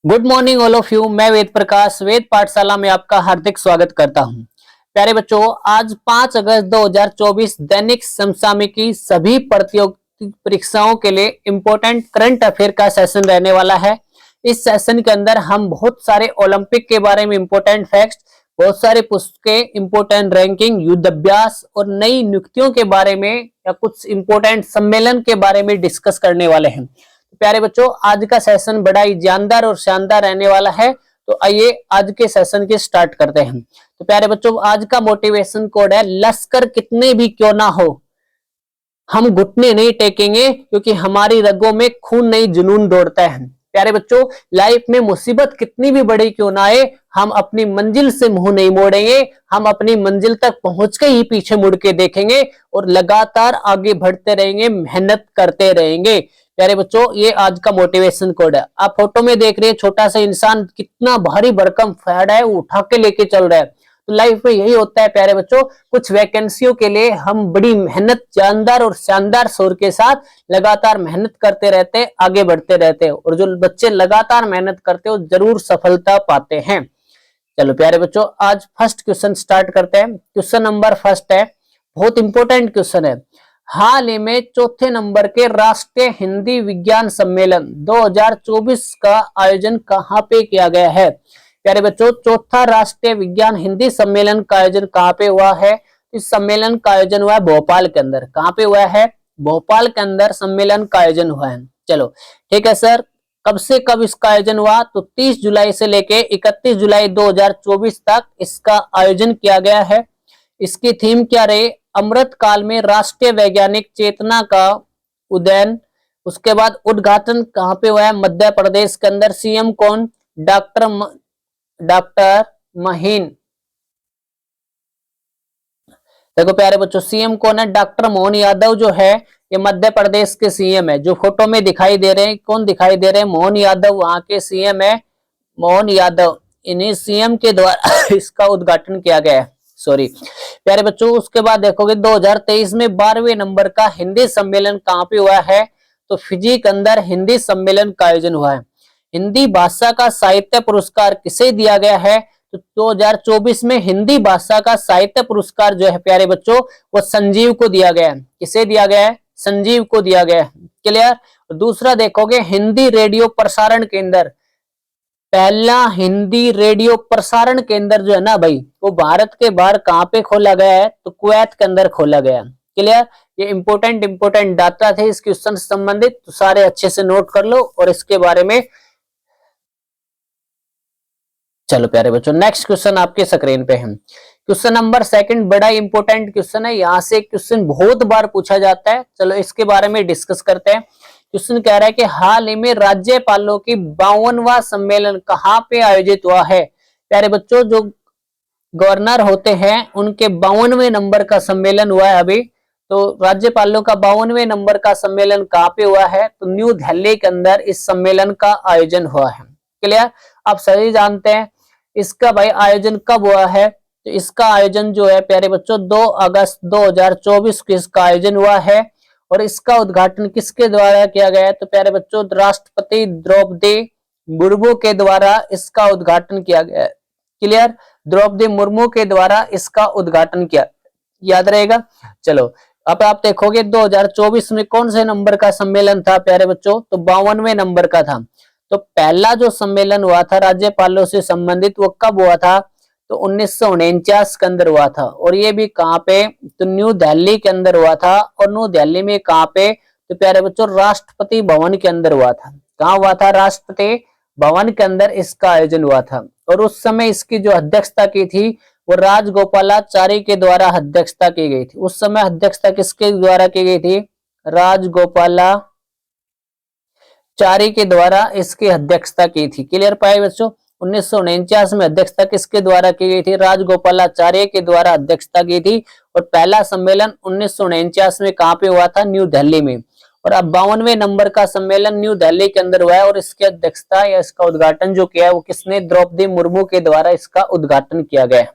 Good morning all of you. मैं वेद प्रकाश वेद पाठशाला में आपका हार्दिक स्वागत करता हूं। प्यारे बच्चों, आज 5 अगस्त 2024 दैनिक समसामयिकी सभी प्रतियोगी परीक्षाओं के लिए इम्पोर्टेंट करंट अफेयर का सेशन रहने वाला है। इस सेशन के अंदर हम बहुत सारे ओलंपिक के बारे में इम्पोर्टेंट फैक्ट्स, बहुत सारे पुस्तकें, इम्पोर्टेंट रैंकिंग, युद्ध अभ्यास और नई नियुक्तियों के बारे में या कुछ इम्पोर्टेंट सम्मेलन के बारे में डिस्कस करने वाले हैं। प्यारे बच्चों, आज का सेशन बड़ा ही जानदार और शानदार रहने वाला है। तो आइए आज के सेशन के स्टार्ट करते हैं। तो प्यारे बच्चों, आज का मोटिवेशन कोड है, लश्कर कितने भी क्यों ना हो हम घुटने नहीं टेकेंगे, क्योंकि हमारी रगों में खून नहीं जुनून दौड़ता है। प्यारे बच्चों, लाइफ में मुसीबत कितनी भी बड़ी क्यों ना आए, हम अपनी मंजिल से मुंह नहीं मोड़ेंगे। हम अपनी मंजिल तक पहुंच के ही पीछे मुड़ के देखेंगे और लगातार आगे बढ़ते रहेंगे, मेहनत करते रहेंगे। प्यारे बच्चों, ये आज का मोटिवेशन कोड है। आप फोटो में देख रहे हैं छोटा सा इंसान कितना भारी भरकम फैड है, वो उठा के लेके चल रहा है। तो लाइफ में यही होता है प्यारे बच्चों, कुछ वैकेंसियों के लिए हम बड़ी मेहनत, जानदार और शानदार शोर के साथ लगातार मेहनत करते रहते, आगे बढ़ते रहते, और जो बच्चे लगातार मेहनत करते हो जरूर सफलता पाते हैं। चलो प्यारे बच्चों, आज फर्स्ट क्वेश्चन स्टार्ट करते हैं। क्वेश्चन नंबर फर्स्ट है, बहुत इंपॉर्टेंट क्वेश्चन है। हाल ही में चौथे नंबर के राष्ट्रीय हिंदी विज्ञान सम्मेलन 2024 का आयोजन कहाँ पे किया गया है? प्यारे बच्चों, चौथा राष्ट्रीय विज्ञान हिंदी सम्मेलन का आयोजन कहाँ पे हुआ है? इस सम्मेलन का आयोजन हुआ है भोपाल के अंदर। कहाँ पे हुआ है? भोपाल के अंदर सम्मेलन का आयोजन हुआ है। चलो ठीक है सर, कब से कब इसका आयोजन हुआ? तो 30 जुलाई से लेके 31 जुलाई 2024 तक इसका आयोजन किया गया है। इसकी थीम क्या रही? अमृत काल में राष्ट्रीय वैज्ञानिक चेतना का उदयन। उसके बाद उद्घाटन कहाँ पे हुआ है? मध्य प्रदेश के अंदर। सीएम कौन? डॉक्टर महीन। देखो प्यारे बच्चों, सीएम कौन है? डॉक्टर मोहन यादव जो है, ये मध्य प्रदेश के सीएम है। जो फोटो में दिखाई दे रहे हैं, कौन दिखाई दे रहे हैं? मोहन यादव वहां के सीएम है। मोहन यादव, इन्हीं सीएम के द्वारा इसका उद्घाटन किया गया है। सॉरी प्यारे बच्चों, उसके बाद देखोगे 2023 में 12वें नंबर का हिंदी सम्मेलन कहाँ पे हुआ है? तो फिजी के अंदर हिंदी सम्मेलन का आयोजन हुआ है। हिंदी भाषा का साहित्य पुरस्कार किसे दिया गया है? तो 2024 में हिंदी भाषा का साहित्य पुरस्कार जो है प्यारे बच्चों, वो संजीव को दिया गया है। किसे दिया गया है? संजीव को दिया गया है। क्लियर? दूसरा देखोगे, हिंदी रेडियो प्रसारण केंद्र, पहला हिंदी रेडियो प्रसारण केंद्र जो है ना भाई, वो भारत के बाहर कहाँ पे खोला गया है? तो कुवैत के अंदर खोला गया। क्लियर? ये इंपोर्टेंट डाटा थे इस क्वेश्चन से संबंधित, तो सारे अच्छे से नोट कर लो और इसके बारे में। चलो प्यारे बच्चों, नेक्स्ट क्वेश्चन आपके स्क्रीन पे है। क्वेश्चन नंबर सेकंड बड़ा इंपॉर्टेंट क्वेश्चन है। यहाँ से क्वेश्चन बहुत बार पूछा जाता है। चलो इसके बारे में डिस्कस करते हैं। क्वेश्चन कह रहा है कि हाल ही में राज्यपालों की 52वां सम्मेलन कहाँ पे आयोजित हुआ है? प्यारे बच्चों, जो गवर्नर होते हैं उनके 52वें नंबर का सम्मेलन हुआ है अभी। तो राज्यपालों का 52वें नंबर का सम्मेलन कहाँ पे हुआ है? तो न्यू दिल्ली के अंदर इस सम्मेलन का आयोजन हुआ है। क्लियर? आप सभी जानते हैं इसका भाई आयोजन कब हुआ है? तो इसका आयोजन जो है प्यारे बच्चों 2 अगस्त 2024 को इसका आयोजन हुआ है। और इसका उद्घाटन किसके द्वारा किया गया है? तो प्यारे बच्चों राष्ट्रपति द्रौपदी मुर्मू के द्वारा इसका उद्घाटन किया गया है। क्लियर? द्रौपदी मुर्मू के द्वारा इसका उद्घाटन किया, याद रहेगा। चलो अब आप देखोगे 2024 में कौन से नंबर का सम्मेलन था प्यारे बच्चों? तो 52वें नंबर का था। तो पहला जो सम्मेलन हुआ था राज्यपालों से संबंधित, वो कब हुआ था? तो 1949 के अंदर हुआ था। और ये भी कहाँ पे? तो न्यू दिल्ली के अंदर हुआ था। और न्यू दिल्ली में कहाँ पे? तो प्यारे बच्चों राष्ट्रपति भवन के अंदर हुआ था। कहाँ हुआ था? राष्ट्रपति भवन के अंदर इसका आयोजन हुआ था। और उस समय इसकी जो अध्यक्षता की थी वो राजगोपालाचारी के द्वारा अध्यक्षता की गई थी। उस समय अध्यक्षता किसके द्वारा की गई थी? राजगोपालाचारी के द्वारा इसकी अध्यक्षता की थी। क्लियर पाए बच्चों? 1949 में अध्यक्षता किसके द्वारा की गई थी? राजगोपालाचार्य के द्वारा अध्यक्षता की थी। और पहला सम्मेलन 1949 में कहाँ पे हुआ था? न्यू दिल्ली में। और अब 52वें नंबर का सम्मेलन न्यू दिल्ली के अंदर हुआ है। और इसकी अध्यक्षता या इसका उद्घाटन जो किया है वो किसने? द्रौपदी मुर्मू के द्वारा इसका उद्घाटन किया गया है।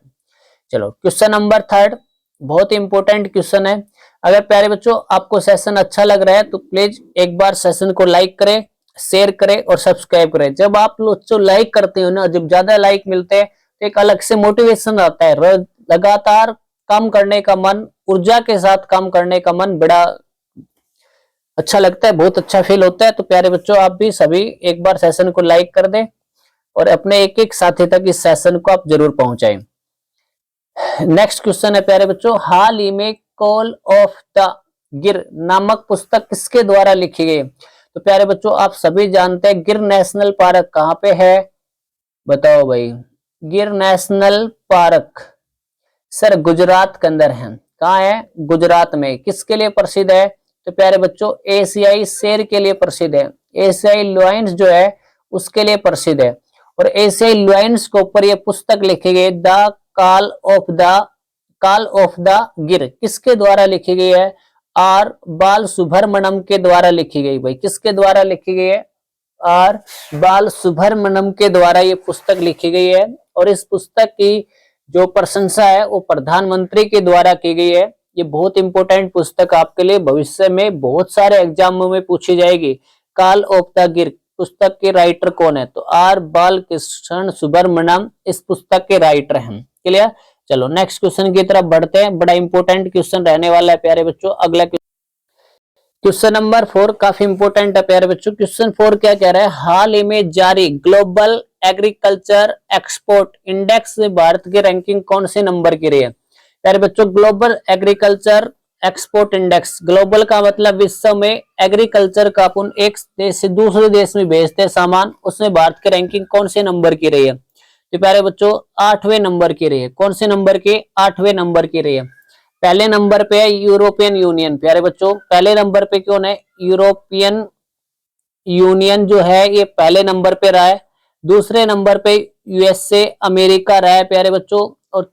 चलो क्वेश्चन नंबर थर्ड, बहुत इंपॉर्टेंट क्वेश्चन है। अगर प्यारे बच्चों आपको सेशन अच्छा लग रहा है तो प्लीज एक बार सेशन को लाइक करें शेयर करें और सब्सक्राइब करें। जब आप लोग जो लाइक करते हो ना, जब ज्यादा लाइक मिलते हैं तो एक अलग से मोटिवेशन आता है, लगातार काम करने का मन, ऊर्जा के साथ काम करने का मन बड़ा अच्छा लगता है, बहुत अच्छा फील होता है। तो प्यारे बच्चों, आप भी सभी एक बार सेशन को लाइक कर दें और अपने एक एक साथी तक इस सेशन को आप जरूर पहुंचाएं। नेक्स्ट क्वेश्चन है प्यारे बच्चों, हाल ही में कॉल ऑफ द गिर नामक पुस्तक किसके द्वारा लिखी गई? तो प्यारे बच्चों, आप सभी जानते हैं गिर नेशनल पार्क कहाँ पे है, बताओ भाई। गिर नेशनल पार्क सर गुजरात के अंदर है। कहाँ है? गुजरात में। किसके लिए प्रसिद्ध है? तो प्यारे बच्चों, एशियाई शेर के लिए प्रसिद्ध है। एशियाई लायंस जो है उसके लिए प्रसिद्ध है। और एशियाई लायंस के ऊपर यह पुस्तक लिखी गई, द कॉल ऑफ द गिर, किसके द्वारा लिखी गई है? आर बाल सुब्रमण्यम के द्वारा लिखी गई। भाई किसके द्वारा लिखी गई है? आर बाल सुब्रमण्यम के द्वारा ये पुस्तक लिखी गई है। और इस पुस्तक की जो प्रशंसा है वो प्रधानमंत्री के द्वारा की गई है। ये बहुत इंपॉर्टेंट पुस्तक आपके लिए भविष्य में बहुत सारे एग्जामों में पूछी जाएगी। कॉल ऑफ द गिर पुस्तक के राइटर कौन है? तो आर बालकृष्ण सुब्रमण्यम इस पुस्तक के राइटर हैं। क्लियर? चलो नेक्स्ट क्वेश्चन की तरफ बढ़ते हैं। बड़ा इंपॉर्टेंट क्वेश्चन रहने वाला है प्यारे बच्चों। अगला क्वेश्चन नंबर 4 काफी इंपॉर्टेंट है प्यारे बच्चों। क्वेश्चन 4 क्या कह रहा है? हाल ही में जारी ग्लोबल एग्रीकल्चर एक्सपोर्ट इंडेक्स में भारत की रैंकिंग कौन से नंबर की रही है? प्यारे बच्चों, global agriculture export index, global का मतलब विश्व में एग्रीकल्चर का अपन एक देश से दूसरे देश में भेजते हैं सामान, उसमें भारत की रैंकिंग कौन से नंबर की रही है? तो प्यारे बच्चों 8वें नंबर की रही है। कौन से नंबर के? 8वें नंबर की रही है। पहले नंबर पे है यूरोपियन यूनियन। प्यारे बच्चों, पहले नंबर पे कौन है? यूरोपियन यूनियन जो है ये पहले नंबर पे रहा है। दूसरे नंबर पे यूएसए अमेरिका रहा है प्यारे बच्चों। और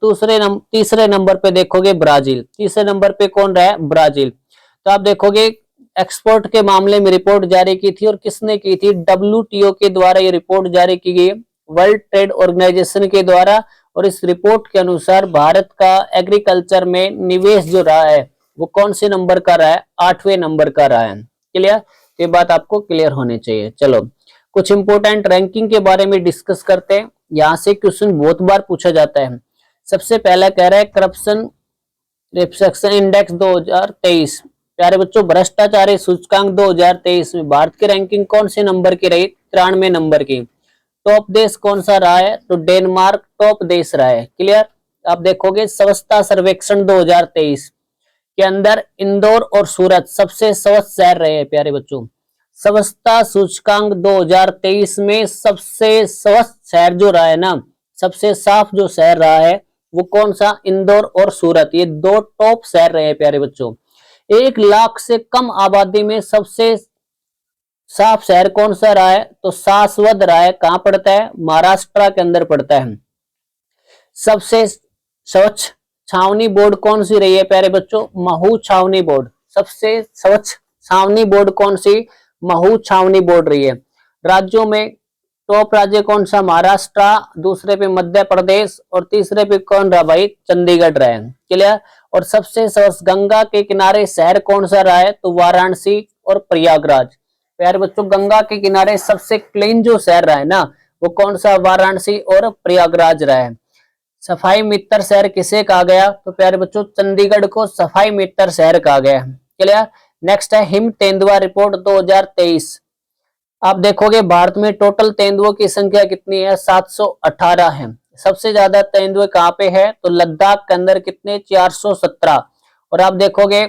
तीसरे नंबर पे देखोगे ब्राजील। तीसरे नंबर पे कौन रहा है? ब्राजील। तो आप देखोगे एक्सपोर्ट के मामले में रिपोर्ट जारी की थी और किसने की थी? WTO के द्वारा ये रिपोर्ट जारी की गई, वर्ल्ड ट्रेड ऑर्गेनाइजेशन के द्वारा। और इस रिपोर्ट के अनुसार भारत का एग्रीकल्चर में निवेश जो रहा है वो कौन से नंबर का रहा है? 8वें नंबर का रहा है। क्लियर? ये बात आपको क्लियर होनी चाहिए। चलो कुछ इंपोर्टेंट रैंकिंग के बारे में डिस्कस करते हैं। यहाँ से क्वेश्चन बहुत बार पूछा जाता है। सबसे पहला कह रहा है करप्शन रिफ्लेक्शन इंडेक्स 2023। प्यारे बच्चों, भ्रष्टाचारी सूचकांक 2023 में भारत की रैंकिंग कौन से नंबर की रही? 93 नंबर की। टॉप देश कौन सा रहा है? तो डेनमार्क टॉप देश रहा है। क्लियर? आप देखोगे स्वच्छता सर्वेक्षण 2023 के अंदर इंदौर और सूरत सबसे स्वच्छ शहर रहे हैं प्यारे बच्चों। स्वच्छता सूचकांक 2023 में सबसे स्वच्छ शहर जो रहा है ना, सबसे साफ जो शहर रहा है वो कौन सा? इंदौर और सूरत। ये दो टॉप शहर रहे हैं प्यारे बच्चों। 1 लाख से कम आबादी में सबसे साफ शहर कौन सा रहा है? तो सासवद रहा है। कहां पड़ता है? महाराष्ट्र के अंदर पड़ता है। सबसे स्वच्छ छावनी बोर्ड कौन सी रही है प्यारे बच्चों? महू छावनी बोर्ड। सबसे स्वच्छ छावनी बोर्ड कौन सी? महू छावनी बोर्ड रही है। राज्यों में टॉप राज्य कौन सा? महाराष्ट्र, दूसरे पे मध्य प्रदेश और तीसरे पे कौन रहा भाई? चंडीगढ़ रहा है। क्लियर? और सबसे स्वच्छ गंगा के किनारे शहर कौन सा रहा है? तो वाराणसी और प्रयागराज। प्यारे बच्चों, गंगा के किनारे सबसे क्लीन जो शहर रहा है ना वो कौन सा? वाराणसी और प्रयागराज रहा है। सफाई मित्र शहर किसे कहा गया? तो प्यारे बच्चों, चंडीगढ़ को सफाई मित्र शहर कहा गया। क्लियर? नेक्स्ट है हिम तेंदुआ रिपोर्ट 2023। आप देखोगे भारत में टोटल तेंदुओं की संख्या कितनी है? 718 है। सबसे ज्यादा तेंदुए कहाँ पे है? तो लद्दाख के अंदर कितने? 417। और आप देखोगे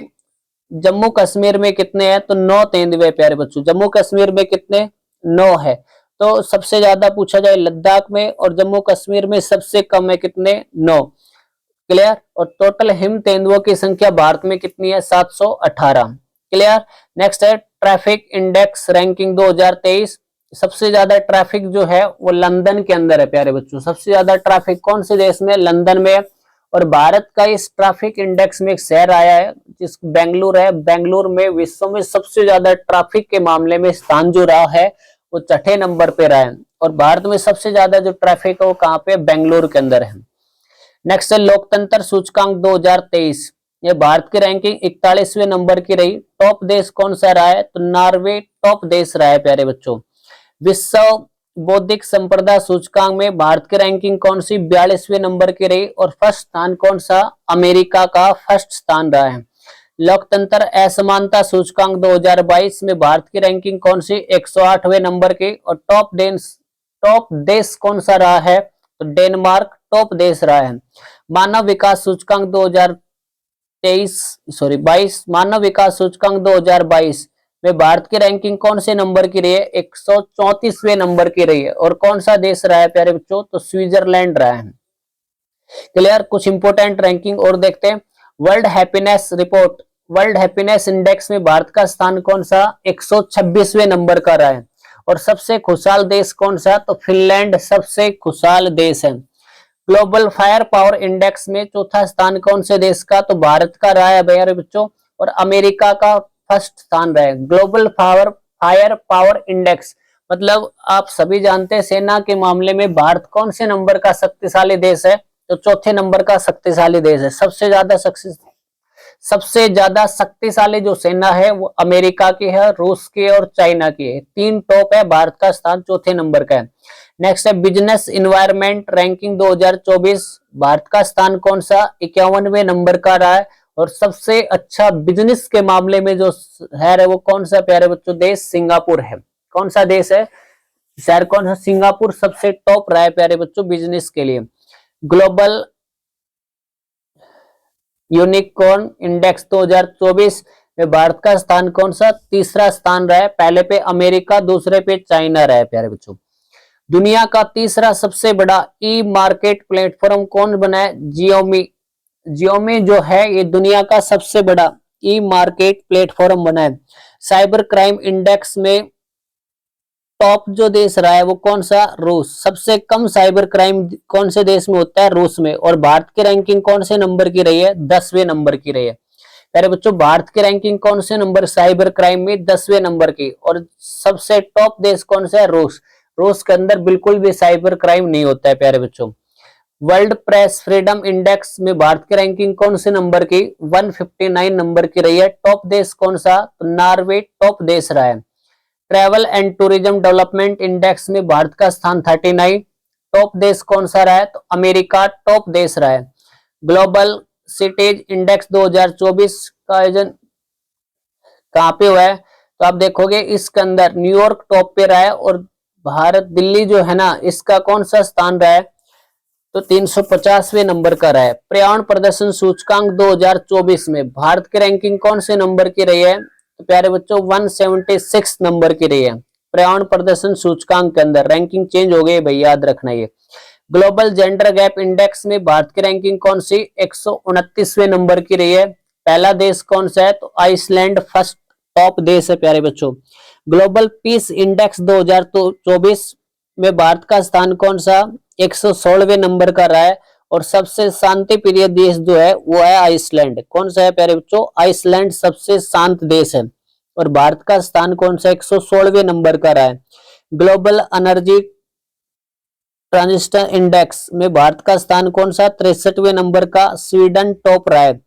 जम्मू कश्मीर में कितने हैं? तो 9 तेंदुए प्यारे बच्चों। जम्मू कश्मीर में कितने? 9 है। तो सबसे ज्यादा पूछा जाए लद्दाख में और जम्मू कश्मीर में सबसे कम है कितने? 9। क्लियर? और टोटल हिम तेंदुओं की संख्या भारत में कितनी है? 718। क्लियर? नेक्स्ट है ट्रैफिक इंडेक्स रैंकिंग 2023। सबसे ज्यादा ट्रैफिक जो है वो लंदन के अंदर है प्यारे बच्चों। सबसे ज्यादा ट्रैफिक कौन से देश में? लंदन में। और भारत का इस ट्रैफिक इंडेक्स में एक शहर आया है जिस बेंगलुरु है। बेंगलुरु में विश्व में सबसे ज्यादा ट्रैफिक के मामले में स्थान जो रहा है वो 6ठे नंबर पे रहा है। और भारत में सबसे ज्यादा जो ट्रैफिक है वो कहाँ पे? बेंगलुरु के अंदर है। नेक्स्ट है लोकतंत्र सूचकांक 2023। ये भारत की रैंकिंग 41वें नंबर की रही। टॉप देश कौन सा रहा है? तो नॉर्वे टॉप देश रहा है प्यारे बच्चों। विश्व बौद्धिक संपदा सूचकांक में भारत की रैंकिंग कौन सी? 42वें नंबर की रही। और फर्स्ट स्थान कौन सा? अमेरिका का फर्स्ट स्थान रहा है। लोकतंत्र असमानता सूचकांक 2022 में भारत की रैंकिंग कौन सी? 108वें नंबर की। और टॉप देश कौन सा रहा है? तो डेनमार्क टॉप देश रहा है। मानव विकास सूचकांक 22 मानव विकास सूचकांक 2022 में भारत की रैंकिंग कौन से नंबर की रही है? 134वें नंबर की रही है। और कौन सा देश रहा है प्यारे बच्चों? तो स्विट्जरलैंड रहा है। क्लियर। कुछ इंपोर्टेंट रैंकिंग और देखते हैं। World happiness report, world happiness index में भारत का स्थान कौन सा? 126वें नंबर का रहा है। और सबसे खुशहाल देश कौन सा? तो फिनलैंड सबसे खुशहाल देश है। ग्लोबल फायर पावर इंडेक्स में चौथा स्थान कौन से देश का? तो भारत का रहा है भैया बच्चों। और अमेरिका का फर्स्ट स्थान रहा है। ग्लोबल फायर पावर इंडेक्स मतलब आप सभी जानते हैं सेना के मामले में भारत कौन से नंबर का शक्तिशाली देश है? तो चौथे नंबर का शक्तिशाली देश है। सबसे ज्यादा शक्तिशाली जो सेना है वो अमेरिका की है, रूस की और चाइना की है। 3 टॉप है, भारत का स्थान चौथे नंबर का है। नेक्स्ट है बिजनेस इन्वायरमेंट रैंकिंग 2024, भारत का स्थान कौन सा? 51वें नंबर का रहा है। और सबसे अच्छा बिजनेस के मामले में जो शहर है वो कौन सा प्यारे बच्चों? देश सिंगापुर है। कौन सा देश है? शहर कौन सा? सिंगापुर सबसे टॉप रहा है प्यारे बच्चों बिजनेस के लिए। ग्लोबल यूनिकॉर्न इंडेक्स 2024 में भारत का स्थान कौन सा? तीसरा स्थान रहा है। पहले पे अमेरिका, दूसरे पे चाइना रहा है प्यारे बच्चों। दुनिया का तीसरा सबसे बड़ा ई मार्केट प्लेटफॉर्म कौन बना है? जियोमी। जियोमी जो है ये दुनिया का सबसे बड़ा ई मार्केट प्लेटफॉर्म बना है। साइबर क्राइम इंडेक्स में टॉप जो देश रहा है वो कौन सा? रूस। सबसे कम साइबर क्राइम कौन से देश में होता है? रूस में। और भारत की रैंकिंग कौन से नंबर की रही है? 10वें नंबर की रही है। प्यारे बच्चों भारत की रैंकिंग कौन से नंबर साइबर क्राइम में? 10वें नंबर की। और सबसे टॉप देश कौन सा है? रूस। रूस के अंदर बिल्कुल भी साइबर क्राइम नहीं होता है प्यारे बच्चों। वर्ल्ड प्रेस फ्रीडम इंडेक्स में भारत की रैंकिंग कौन से नंबर की? 159 नंबर की रही है। टॉप देश कौन सा? तो नॉर्वे टॉप देश रहा है। Travel and tourism development index में भारत का स्थान 39। टॉप देश कौन सा रहा है? तो अमेरिका टॉप देश रहा है। ग्लोबल सिटीज इंडेक्स 2024 का आयोजन कहाँ पे हुआ है? तो आप देखोगे इसके अंदर न्यूयॉर्क टॉप पे रहा है। और भारत दिल्ली जो है ना इसका कौन सा स्थान रहा है? तो 350वें नंबर का रहा है। पर्यावरण प्रदर्शन सूचकांक 2024 में भारत की रैंकिंग कौन से नंबर की रही है? तो प्यारे बच्चों 176 नंबर की रही है। पर्यावरण प्रदर्शन सूचकांक के अंदर रैंकिंग चेंज हो गई भाई, याद रखना ये। ग्लोबल जेंडर गैप इंडेक्स में भारत की रैंकिंग कौन सी? 129वें नंबर की रही है। पहला देश कौन सा है? तो आइसलैंड फर्स्ट टॉप देश है प्यारे बच्चों। ग्लोबल पीस इंडेक्स 2024 में भारत का स्थान कौन सा? 116वें नंबर का रहा है। और सबसे शांति प्रिय देश जो है वो है आइसलैंड। कौन सा है प्यारे बच्चों? आइसलैंड सबसे शांत देश है। और भारत का स्थान कौन सा? 116वें नंबर का रहा है। ग्लोबल एनर्जी ट्रांजिशन इंडेक्स में भारत का स्थान कौन सा? 63वें नंबर का। स्वीडन टॉप रहा है।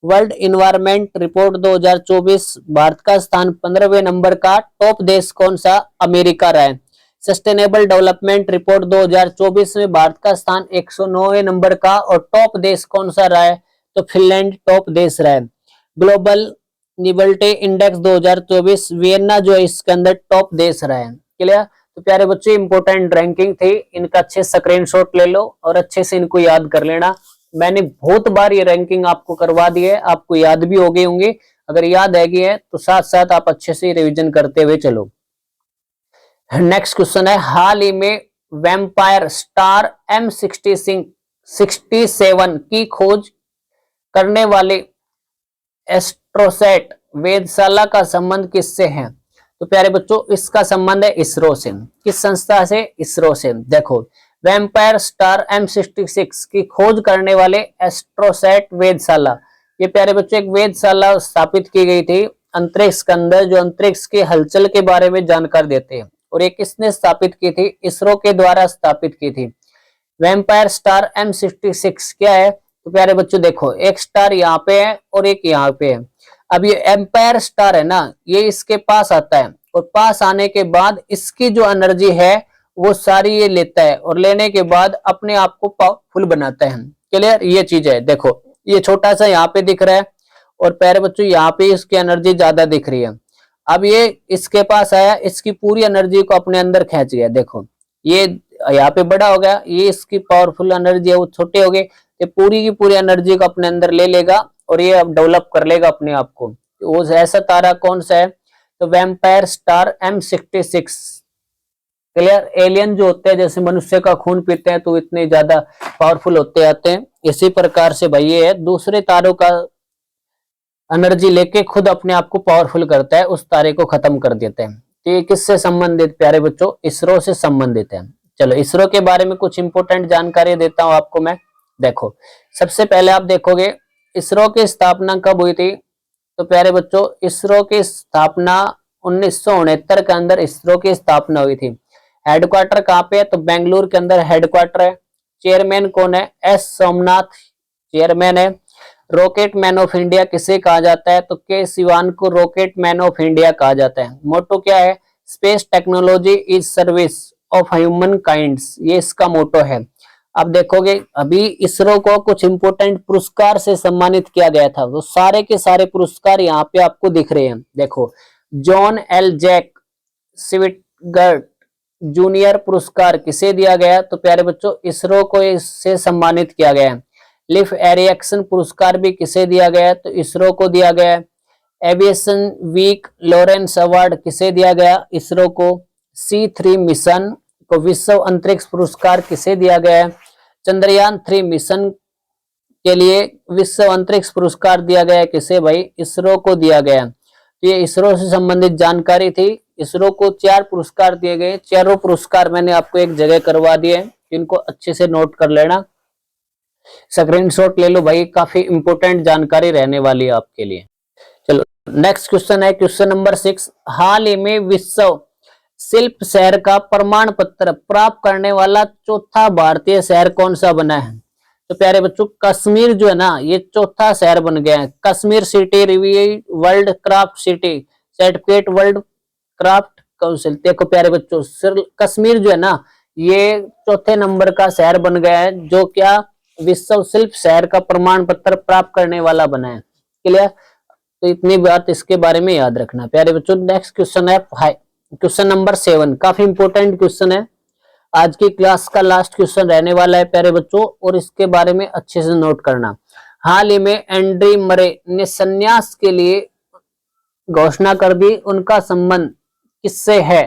वर्ल्ड इन्वायरमेंट रिपोर्ट 2024 भारत का स्थान 15वें नंबर का। टॉप देश कौन सा? अमेरिका रहा है। सस्टेनेबल डेवलपमेंट रिपोर्ट 2024 में भारत का स्थान 109वें नंबर का। और टॉप देश कौन सा रहा है? तो फिनलैंड टॉप देश रहा है। ग्लोबल निबल्टी इंडेक्स 2024 वियना जो है इसके अंदर टॉप देश रहा है। क्लियर। तो प्यारे बच्चों इंपोर्टेंट रैंकिंग थी, इनका अच्छे स्क्रीनशॉट ले लो और अच्छे से इनको याद कर लेना। मैंने बहुत बार ये रैंकिंग आपको करवा दी है, आपको याद भी हो गई होंगी। अगर याद है तो साथ साथ आप अच्छे से रिवीजन करते हुए चलो। नेक्स्ट क्वेश्चन है, हाल ही में वैम्पायर स्टार M67 की खोज करने वाले एस्ट्रोसैट वेधशाला का संबंध किससे है? तो प्यारे बच्चों इसका संबंध है इसरो से। किस संस्था से? इसरो से। देखो वैम्पायर स्टार M66 की खोज करने वाले एस्ट्रोसैट वेधशाला, ये प्यारे बच्चों एक वेधशाला स्थापित की गई थी अंतरिक्ष के अंदर, जो अंतरिक्ष की हलचल के बारे में जानकारी देते हैं। और ये किसने स्थापित की थी? इसरो के द्वारा स्थापित की थी। वैम्पायर स्टार M66 क्या है? तो प्यारे बच्चों देखो एक स्टार यहाँ पे है और एक यहाँ पे है। अब ये एम्पायर स्टार है ना, ये इसके पास आता है और पास आने के बाद इसकी जो एनर्जी है वो सारी ये लेता है और लेने के बाद अपने आप को पावरफुल बनाता है। क्लियर, ये चीज है। देखो ये छोटा सा यहाँ पे दिख रहा है और प्यारे बच्चों यहाँ पे इसकी एनर्जी ज्यादा दिख रही है। अब ये इसके पास आया, इसकी पूरी एनर्जी को अपने अंदर खींच गया। देखो ये यहाँ पे बड़ा हो गया, ये इसकी पावरफुल एनर्जी है वो छोटे हो गए, ये पूरी की पूरी एनर्जी को अपने अंदर ले लेगा और ये अब डेवलप कर लेगा अपने आप को। तो वो ऐसा तारा कौन सा है? तो vampire star M66। Clear, alien जो होते हैं जैसे मनुष्य का खून पीते हैं तो इतने ज्यादा पावरफुल होते आते हैं, इसी प्रकार से भाई ये है दूसरे तारों का एनर्जी लेके खुद अपने आप को पावरफुल करता है, उस तारे को खत्म कर देते हैं। तो ये किससे संबंधित प्यारे बच्चों? इसरो से संबंधित है। चलो इसरो के बारे में कुछ इंपोर्टेंट जानकारी देता हूं आपको मैं। देखो सबसे पहले आप देखोगे इसरो की स्थापना कब हुई थी? तो प्यारे बच्चों इसरो की स्थापना 1969 के अंदर इसरो की स्थापना हुई थी। हेडक्वार्टर कहाँ पे है? तो बेंगलुरु के अंदर हेडक्वार्टर है। चेयरमैन कौन है? एस सोमनाथ चेयरमैन है। रॉकेट मैन ऑफ इंडिया किसे कहा जाता है? तो के सिवान को रॉकेट मैन ऑफ इंडिया कहा जाता है। मोटो क्या है? Space technology is service of human kinds, ये इसका मोटो है। अब देखोगे अभी इसरो को कुछ इंपोर्टेंट पुरस्कार से सम्मानित किया गया था, वो सारे के सारे पुरस्कार यहाँ पे आपको दिख रहे हैं। देखो जॉन एल जैक स्विटगर्ट जूनियर पुरस्कार किसे दिया गया? तो प्यारे बच्चों इसरो को इससे सम्मानित किया गया है। लिफ एरिक्सन पुरस्कार भी किसे दिया गया है? तो इसरो को दिया गया है। एविएशन वीक लॉरेंस अवार्ड किसे दिया गया? इसरो को। C3 मिशन को विश्व अंतरिक्ष पुरस्कार किसे दिया गया है? चंद्रयान 3 मिशन के लिए विश्व अंतरिक्ष पुरस्कार दिया गया है किसे भाई? इसरो को दिया गया। तो ये इसरो से संबंधित जानकारी थी। इसरो को 4 पुरस्कार दिए गए, चारों पुरस्कार मैंने आपको एक जगह करवा दिए, इनको अच्छे से नोट कर लेना, स्क्रीनशॉट ले लो भाई, काफी इंपोर्टेंट जानकारी रहने वाली है आपके लिए। चलो नेक्स्ट क्वेश्चन है क्वेश्चन नंबर 6। हाल ही में विश्व शिल्प शहर का प्रमाण पत्र प्राप्त करने वाला चौथा भारतीय शहर कौन सा बना है? तो प्यारे बच्चों कश्मीर जो है ना ये चौथा शहर बन गया है। Kashmir city review world craft city certificate world craft council. देखो प्यारे बच्चों कश्मीर जो है ना ये चौथे नंबर का शहर बन गया है जो क्या विश्व शिल्प शहर का प्रमाण पत्र प्राप्त करने वाला बना है। क्लियर, तो इतनी बात इसके बारे में याद रखना प्यारे बच्चों। नेक्स्ट क्वेश्चन है क्वेश्चन नंबर 7, काफी इंपोर्टेंट क्वेश्चन है, आज की क्लास का लास्ट क्वेश्चन रहने वाला है प्यारे बच्चों, और इसके बारे में अच्छे से नोट करना। हाल ही में एंड्री मरे ने संन्यास के लिए घोषणा कर दी, उनका संबंध किससे है?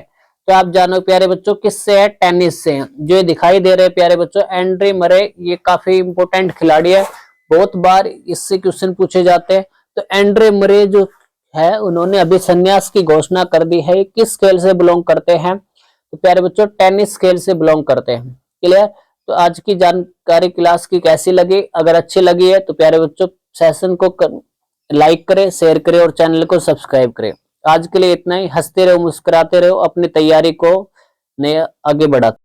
तो आप जानो प्यारे बच्चों किससे है? टेनिस से। जो दिखाई दे रहे हैं प्यारे बच्चों एंड्री मरे, ये काफी इंपोर्टेंट खिलाड़ी है, बहुत बार इससे क्वेश्चन पूछे जाते हैं। तो एंड्रे मरे जो है उन्होंने अभी संन्यास की घोषणा कर दी है। किस खेल से बिलोंग करते हैं? तो प्यारे बच्चों टेनिस खेल से बिलोंग करते हैं। क्लियर, तो आज की जानकारी क्लास की कैसी लगी? अगर अच्छी लगी है तो प्यारे बच्चों सेशन को लाइक करें, शेयर करें और चैनल को सब्सक्राइब करें। आज के लिए इतना ही। हंसते रहो, मुस्कुराते रहो, अपनी तैयारी को आगे बढ़ाते